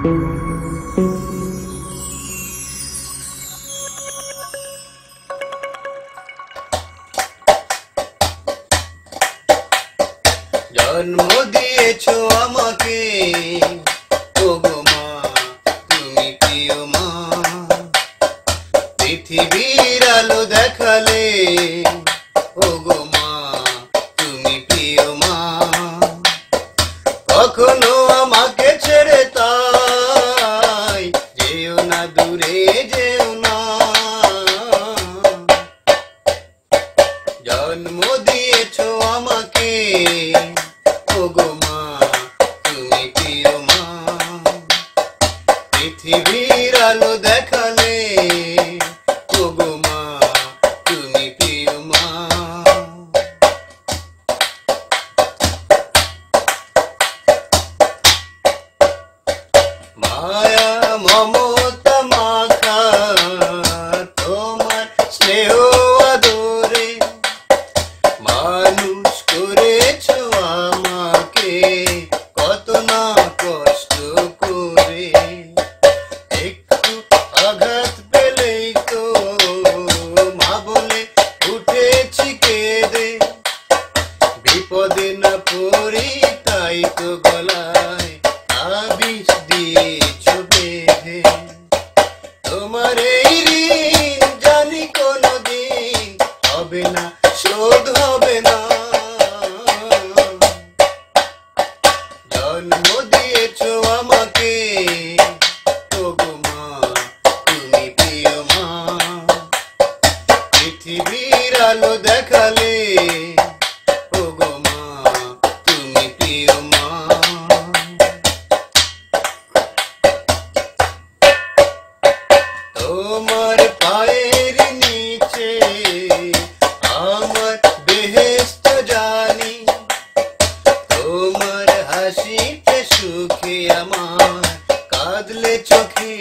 জন্ম দিয়েছো আমাকে, ওগো মা তুমি প্রিয় মা। পৃথিবীর আলো দেখালে, ওগো মা তুমি প্রিয় মা। কখনো আমাকে ছেড়ে তাই যেও না, দূরে যেও না। জন্ম দিয়েছো আমাকে, ওগো মা তুমি প্রিয় মা। পৃথিবীর আলো দেখালে, ওগো মা তুমি প্রিয় মা। মায়া মমতা মাখা তোমার স্নেহ আদরে মানুষ করেছো আমাকে, কত না কষ্ট করে। একটু আঘাত পেলেই তো মা বলে উঠেছি কেঁদে। বিপদে না পড়ি তাই তো গলায় আবিষ দিয়েছো বেঁধে। তোমার এই ঋণ জানি কোনোদিন হবে না, শোধ হবে না। জন্ম দিয়েছো আমাকে, ওগো মা তুমি প্রিয় মা। পৃথিবীর আলো দেখালে, ওগো মা তুমি প্রিয় মা। তোমার পায়ের নিচে আমার বেহেশত জানি। তোমার হাসিতে সুখে আমার, কাঁদলে চোখে